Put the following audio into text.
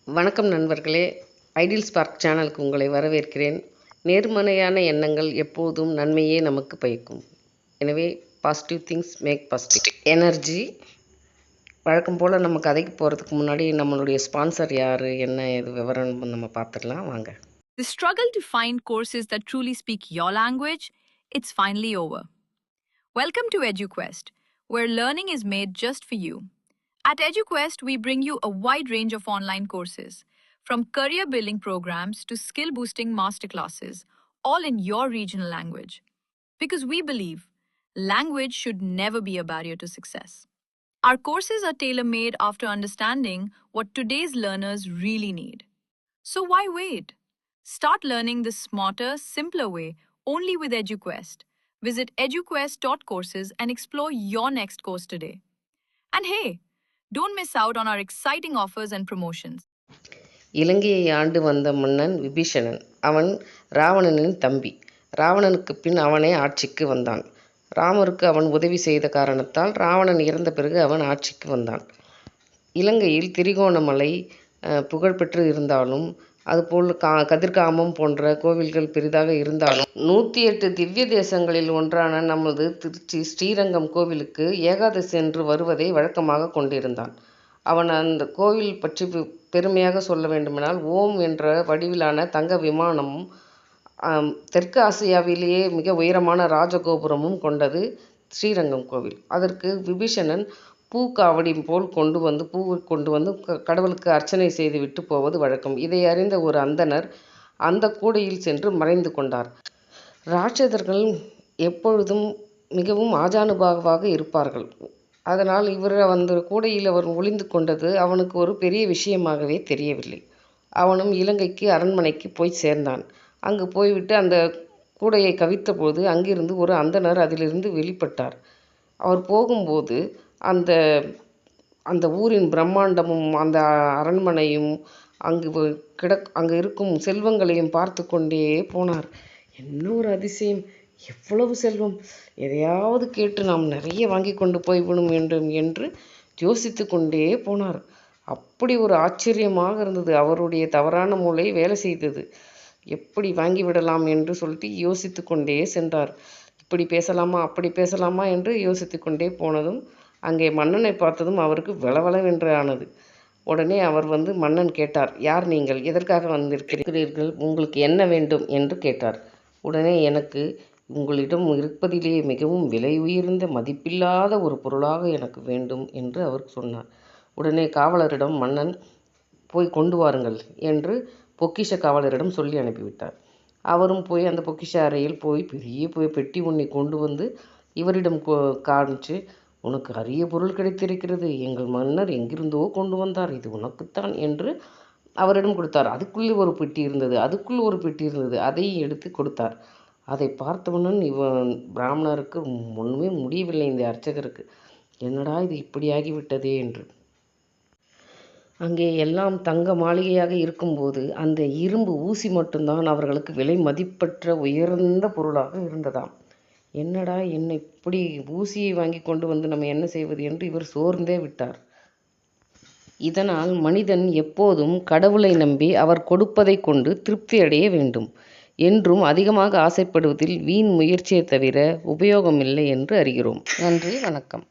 வணக்கம் நண்பர்களே, ideal spark சேனலுக்கு உங்களை வரவேற்கிறேன். நேர்மறையான எண்ணங்கள் எப்போதும் நன்மையே நமக்கு பயக்கும். எனவே positive things make positive energy. வழக்கம் போல் நம்ம கதைக்கு போகிறதுக்கு முன்னாடி நம்மளுடைய ஸ்பான்சர் யார், என்ன இது விவரம் நம்ம பார்த்துடலாம் வாங்க. The struggle to find courses that truly speak your language, it's finally over. Welcome to EduQuest, where learning is made just for you. At EduQuest, we bring you a wide range of online courses, from career building programs to skill boosting masterclasses, all in your regional language. Because we believe language should never be a barrier to success. Our courses are tailor made after understanding what today's learners really need. So why wait? Start learning the smarter, simpler way only with EduQuest. Visit eduquest.courses and explore your next course today. And hey, don't miss out on our exciting offers and promotions. இலங்கையை ஆண்டு வந்த மன்னன் விபீஷணன். அவன் ராவணனின் தம்பி. ராவணனுக்கு பின் அவனே ஆட்சிக்கு வந்தான். ராமருக்கு அவன் உதவி செய்த காரணத்தால் ராவணன் இறந்த பிறகு அவன் ஆட்சிக்கு வந்தான். இலங்கையில் திரிகோணமலை புகழ்பெற்று இருந்தாலும், அதுபோல் கதிர்காமம் போன்ற கோவில்கள் பெரிதாக இருந்தாலும் 108 திவ்ய தேசங்களில் ஒன்றான நமது திருச்சி ஸ்ரீரங்கம் கோவிலுக்கு ஏகாதசி என்று வருவதை வழக்கமாக கொண்டிருந்தான். அவன் அந்த கோவில் பற்றி பெருமையாக சொல்ல வேண்டுமென்றால், ஓம் என்ற வடிவிலான தங்க விமானமும் தெற்கு ஆசியாவிலேயே மிக உயரமான ராஜகோபுரமும் கொண்டது ஸ்ரீரங்கம் கோவில். அதற்கு விபீஷணன் பூக்காவடி போல் பூவை கொண்டு வந்து கடவுளுக்கு அர்ச்சனை செய்துவிட்டு போவது வழக்கம். இதை அறிந்த ஒரு அந்தணர் அந்த கூடையில் சென்று மறைந்து கொண்டார். ராட்சதர்கள் எப்பொழுதும் மிகவும் ஆஜானுபாவாக இருப்பார்கள். அதனால் இவர் அந்த கூடையில் அவர் ஒளிந்து கொண்டது அவனுக்கு ஒரு பெரிய விஷயமாகவே தெரியவில்லை. அவனும் இலங்கைக்கு அரண்மனைக்கு போய் சேர்ந்தான். அங்கு போய்விட்டு அந்த கூடையை கவித்தபோது அங்கிருந்து ஒரு அந்தணர் அதிலிருந்து வெளிப்பட்டார். அவர் போகும்போது அந்த அந்த ஊரின் பிரம்மாண்டமும் அந்த அரண்மனையும் அங்கு இருக்கும் செல்வங்களையும் பார்த்து கொண்டே போனார். என்ன ஒரு அதிசயம்! எவ்வளவு செல்வம்! எதையாவது கேட்டு நாம் நிறைய வாங்கி கொண்டு போய்விடும் வேண்டும் என்று யோசித்து கொண்டே போனார். அப்படி ஒரு ஆச்சரியமாக இருந்தது. அவருடைய தவறான மூளை வேலை செய்தது. எப்படி வாங்கிவிடலாம் என்று சொல்லிட்டு யோசித்து கொண்டே சென்றார். இப்படி பேசலாமா, அப்படி பேசலாமா என்று யோசித்து கொண்டே போனதும் அங்கே மன்னனை பார்த்ததும் அவருக்கு வெளவெளவென்று ஆனது. உடனே அவர் மன்னன் கேட்டார், யார் நீங்கள், எதற்காக வந்திருக்கிறீர்கள், உங்களுக்கு என்ன வேண்டும் என்று கேட்டார். உடனே எனக்கு உங்களிடம் இருப்பதிலே மிகவும் விலை உயர்ந்த மதிப்பில்லாத ஒரு பொருளாக எனக்கு வேண்டும் என்று அவர் சொன்னார். உடனே காவலரிடம் மன்னன் போய் கொண்டு வாருங்கள் என்று பொக்கிஷ காவலரிடம் சொல்லி அனுப்பிவிட்டார். அவரும் போய் அந்த பொக்கிஷ அறையில் போய் பெரிய பெட்டி ஒன்றை கொண்டு வந்து இவரிடம் காமிச்சு, உனக்கு அரிய பொருள் கிடைத்திருக்கிறது, எங்கள் மன்னர் எங்கிருந்தோ கொண்டு வந்தார், இது உனக்குத்தான் என்று அவரிடம் கொடுத்தார். அதுக்குள்ளே ஒரு பெட்டி இருந்தது, அதை எடுத்து கொடுத்தார். அதை பார்த்தவுடன் பிராமணருக்கு ஒன்றுமே முடியவில்லை. இந்த அர்ச்சகருக்கு என்னடா இது இப்படியாகிவிட்டதே என்று. அங்கே எல்லாம் தங்க மாளிகையாக இருக்கும்போது அந்த இரும்பு ஊசி மட்டும்தான் அவர்களுக்கு விலை மதிப்பற்ற உயர்ந்த பொருளாக இருந்ததாம். என்னடா என்னை இப்படி ஊசியை வாங்கி கொண்டு வந்து நம்ம என்ன செய்வது என்று இவர் சோர்ந்தே விட்டார். இதனால் மனிதன் எப்போதும் கடவுளை நம்பி அவர் கொடுப்பதை கொண்டு திருப்தி அடைய வேண்டும். என்றும் அதிகமாக ஆசைப்படுவதில் வீண் முயற்சியை தவிர உபயோகமில்லை என்று அறிகிறோம். நன்றி, வணக்கம்.